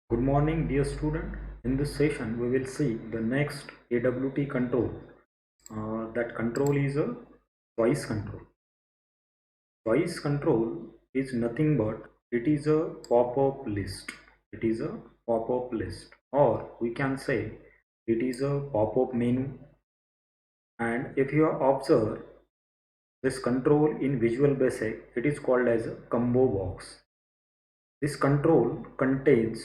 Good morning, dear student. In this session, we will see the next AWT control. That control is a choice control. Choice control is nothing but it is a pop-up list. It is a pop-up list, or we can say it is a pop-up menu. And if you observe this control in Visual Basic, it is called as a combo box. This control contains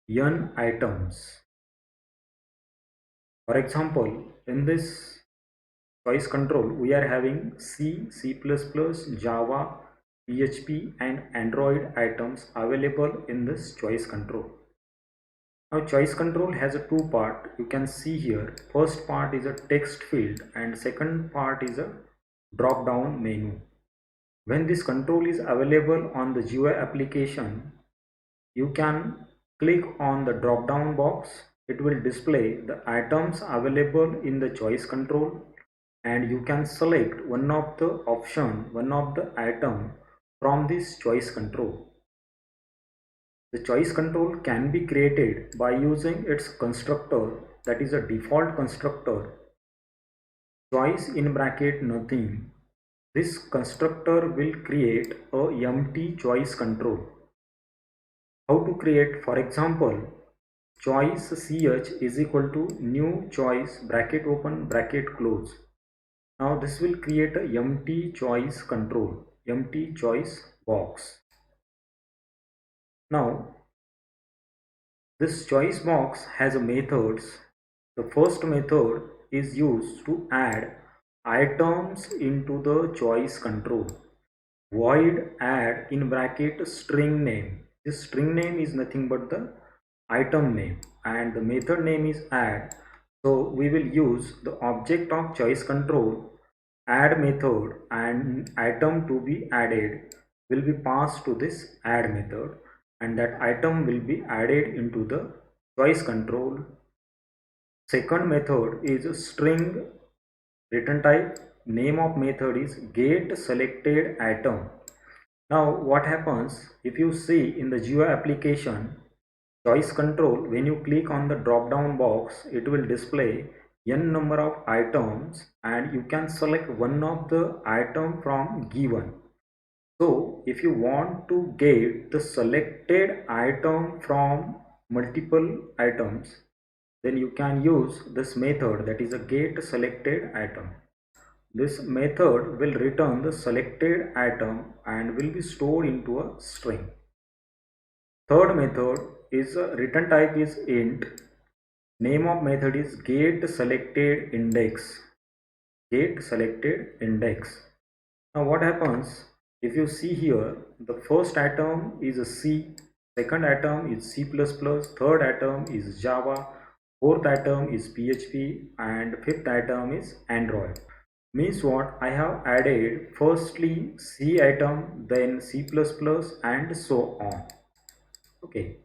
n items. For example, in this choice control, we are having C, C++, Java, PHP and Android items available in this choice control. Now choice control has a two part. You can see here, first part is a text field and second part is a drop down menu. When this control is available on the GUI application, you can click on the drop down box. It will display the items available in the choice control, and you can select one of the item from this choice control. The choice control can be created by using its constructor, that is a default constructor, choice in bracket nothing. This constructor will create a empty choice control. How to create? For example, choice ch is equal to new choice bracket open bracket close. Now this will create a empty choice control, empty choice box. Now this choice box has a methods. The first method is used to add items into the choice control. Void add in bracket string name. This string name is nothing but the item name and the method name is add. So we will use the object of choice control add method, and item to be added will be passed to this add method, and that item will be added into the choice control. Second method is string return type. Name of method is get selected item. Now what happens if you see in the GUI application choice control, when you click on the drop down box, it will display n number of items and you can select one of the item from given. So if you want to get the selected item from multiple items, then you can use this method, that is a get selected item. This method will return the selected item and will be stored into a string. Third method is return type is int. Name of method is get selected index. Get selected index. Now what happens if you see here, the first item is a C, second item is C++, third item is Java, fourth item is PHP and fifth item is Android. Means what? I have added firstly C item, then C++ and so on. Okay,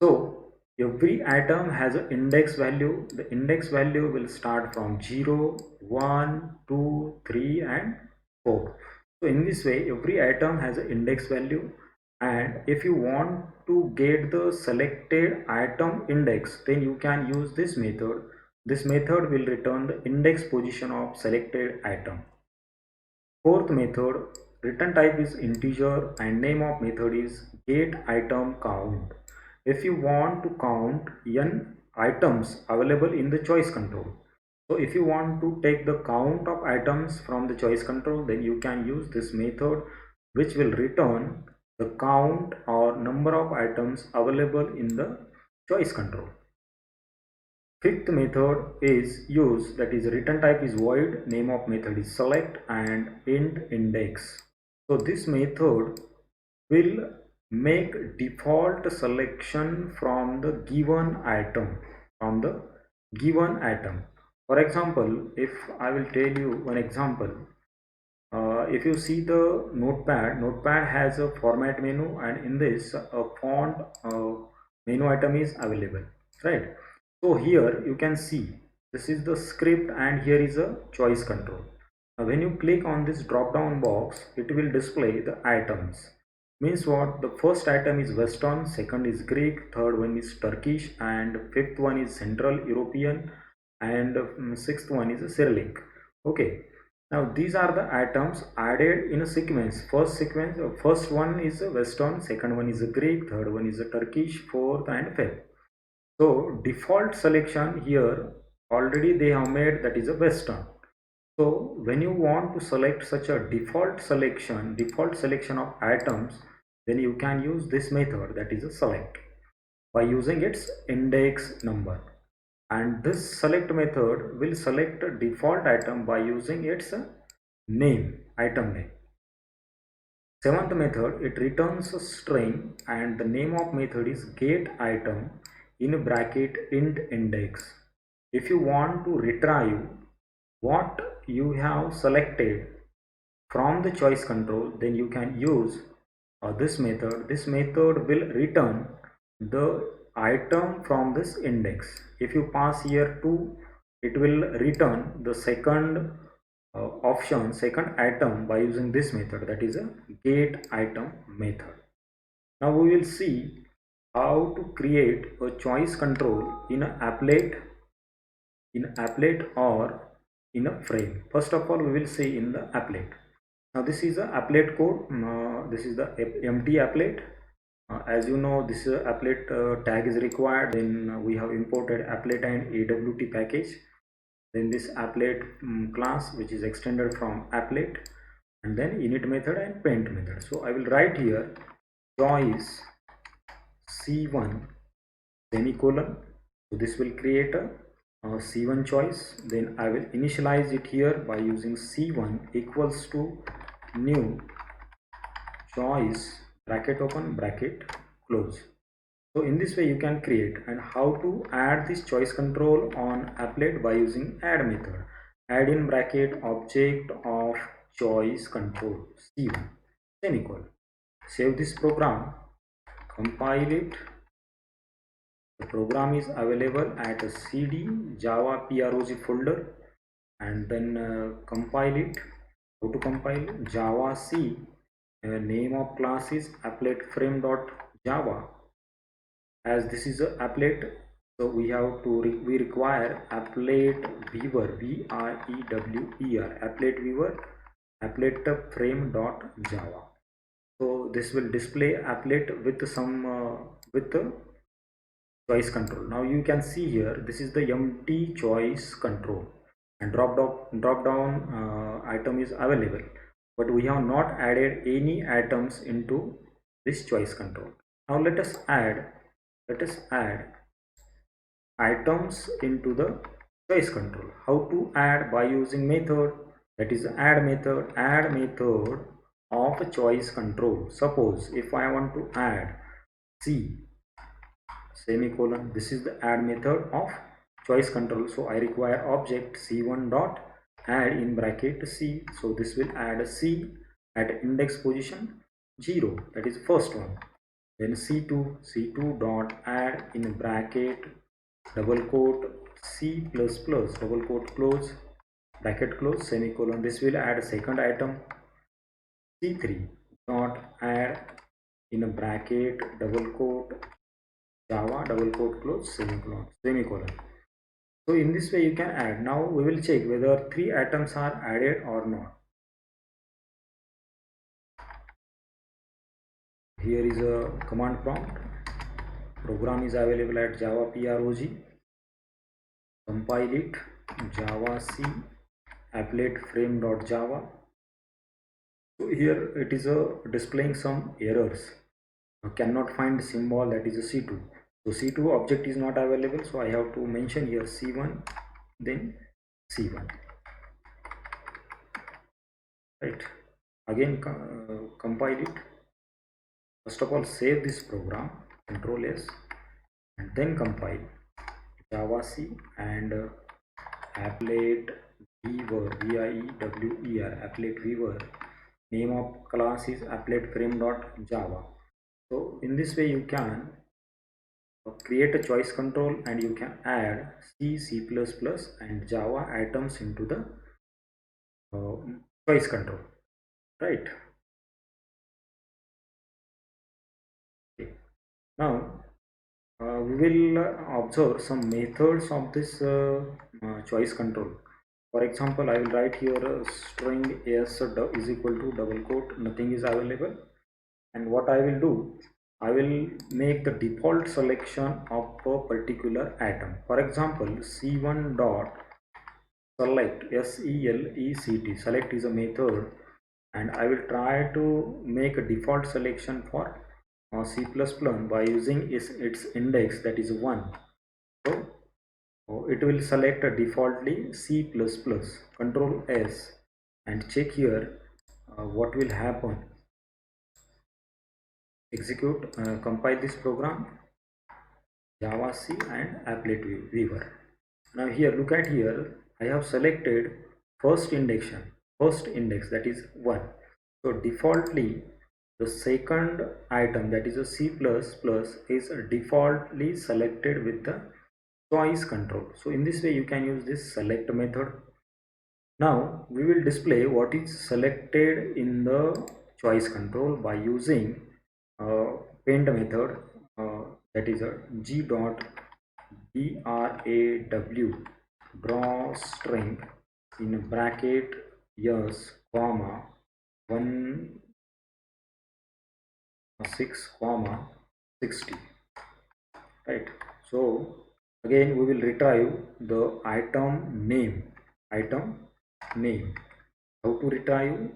so every item has an index value. The index value will start from 0, 1, 2, 3 and 4. So in this way every item has an index value, and if you want to get the selected item index, then you can use this method. This method will return the index position of selected item. Fourth method, return type is integer and name of method is get item count. If you want to count n items available in the choice control, so if you want to take the count of items from the choice control, then you can use this method, which will return the count or number of items available in the choice control. Fifth method is use, that is return type is void, name of method is select and int index. So this method will make default selection from the given item, For example, if I will tell you one example, if you see the notepad has a format menu, and in this a font menu item is available, right? So here you can see this is the script and here is a choice control. Now when you click on this drop down box, it will display the items. Means what? The first item is Western, second is Greek, third one is Turkish, and fifth one is Central European, and sixth one is Cyrillic. Okay. Now these are the items added in a sequence. First one is a Western, second one is a Greek, third one is a Turkish, fourth and fifth. So default selection here already they have made, that is a Western. So when you want to select such a default selection of items, then you can use this method, that is a select, by using its index number. And this select method will select a default item by using its item name. Seventh method, it returns a string and the name of method is get item in bracket int index. If you want to retrieve what you have selected from the choice control, then you can use this method. This method will return the item from this index. If you pass here 2, it will return the second second item by using this method, that is a get item method. Now we will see how to create a choice control in a applet or in a frame. First of all, we will see in the applet. Now this is a applet code. This is the empty applet. As you know, this applet tag is required. Then we have imported applet and AWT package. Then this applet class, which is extended from applet, and then init method and paint method. So I will write here choice c1 semicolon. So this will create a c1 choice. Then I will initialize it here by using c1 equals to new choice bracket open bracket close. So in this way you can create. And how to add this choice control on applet? By using add method. Add in bracket object of choice control c1 semicolon. Save this program, compile it. The program is available at a cd java prog folder, and then compile it. How to compile? Java C, name of class is applet frame.java. As this is a applet, so we have to we require applet viewer, VIEWER, applet viewer, applet frame.java. So this will display applet with some with the choice control. Now you can see here, this is the empty choice control, and drop down item is available, but we have not added any items into this choice control. Now let us add items into the choice control. How to add? By using method, that is add method of a choice control. Suppose if I want to add C semicolon, this is the add method of choice control. So I require object c1 dot add in bracket C. So this will add a C at index position 0, that is first one. Then c2 dot add in bracket double quote C plus plus double quote close bracket close semicolon. This will add a second item. C3 dot add in a bracket double quote Java double quote close semicolon. So in this way you can add. Now we will check whether 3 items are added or not. Here is a command prompt. Program is available at Java prog. Compile it. Java C applet frame.java. So here it is displaying some errors. Cannot find symbol, that is a C2. So C2 object is not available, so I have to mention here C1, then C1. Right. Again compile it. First of all, save this program, Control S, and then compile. Java C and applet viewer, VIEWER, applet viewer. Name of class is applet frame.java. So in this way you can create a choice control, and you can add C, C++ and Java items into the choice control, right? Now we will observe some methods of this choice control. For example, I will write here string s is equal to double quote nothing is available, and what I will do, I will make the default selection of a particular atom. For example, c1 dot select select is a method, and I will try to make a default selection for C++ by using its index, that is 1. So it will select a defaultly C++. Control S and check here what will happen. Execute, compile this program, Java C and Applet Weaver. Now here, look at here, I have selected first index, that is 1. So defaultly the second item, that is a C++, is defaultly selected with the choice control. So in this way you can use this select method. Now we will display what is selected in the choice control by using paint method, that is a g dot draw draw string in a bracket yes comma 16 comma 60, right? So again we will retrieve the item name. How to retrieve?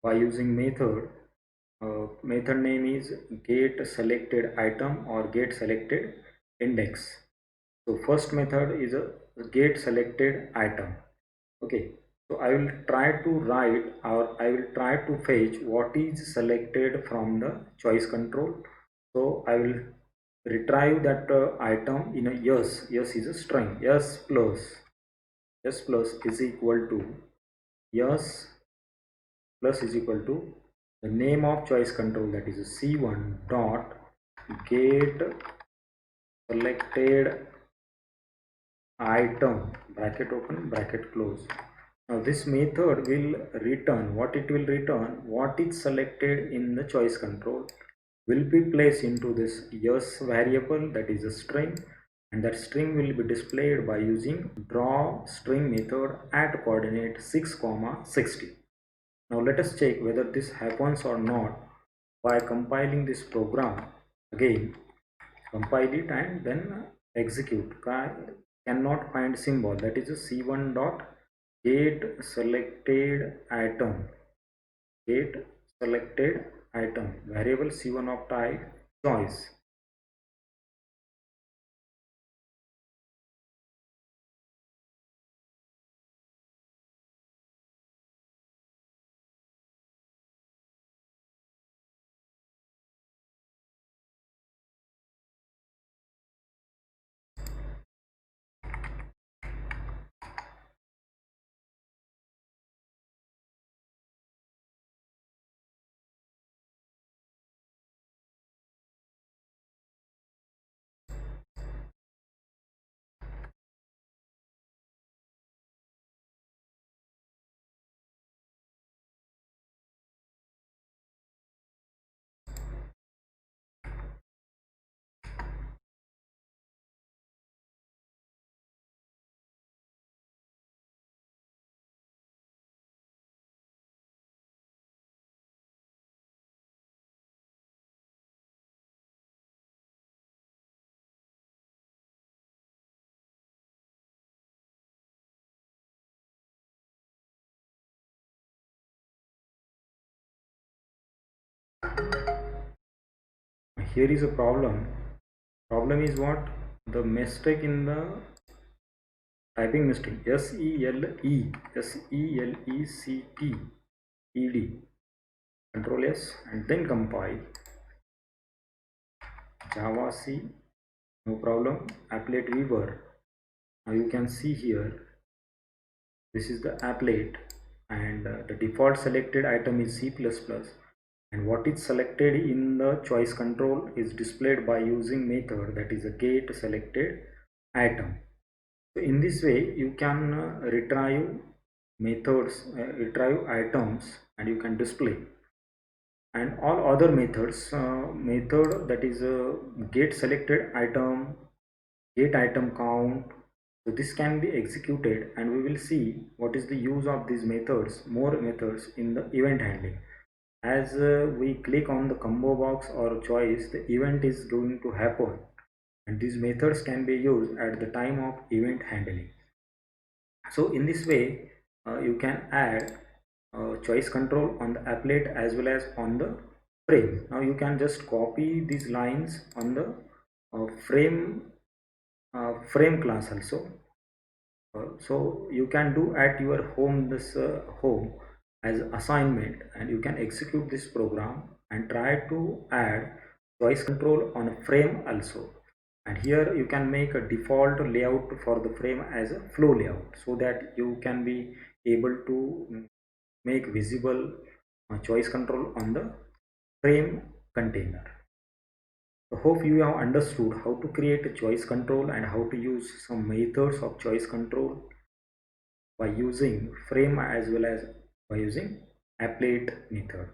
By using method name is get selected item or get selected index. So first method is a get selected item. Okay, so I will try to write, or I will try to fetch what is selected from the choice control. So I will retrieve that item in a yes is a string, s plus is equal to yes plus is equal to the name of choice control, that is c1 dot get selected item bracket open bracket close. Now this method will return what it will return, what is selected in the choice control will be placed into this yes variable, that is a string, and that string will be displayed by using draw string method at coordinate 6 comma 60. Now let us check whether this happens or not by compiling this program. Again compile it and then execute. Cannot find symbol, that is a c1 dot get selected item, get selected item variable c1 of type choice. Here is a problem is what? The mistake in the typing mistake, selected, control S and then compile Java C, no problem. Applet Weaver, now you can see here this is the applet, and the default selected item is C++, and what is selected in the choice control is displayed by using method, that is a get selected item. So in this way you can retrieve items and you can display. and all other methods, method that is get selected item, get item count. So this can be executed, and we will see what is the use of these methods, more methods in the event handling. As we click on the combo box or choice, the event is going to happen, and these methods can be used at the time of event handling. So in this way, you can add choice control on the applet as well as on the frame. Now you can just copy these lines on the frame class also. So you can do at your home this home as assignment, and you can execute this program and try to add choice control on a frame also. And here you can make a default layout for the frame as a flow layout, so that you can be able to make visible choice control on the frame container. So hope you have understood how to create a choice control and how to use some methods of choice control by using frame as well as by using applet method.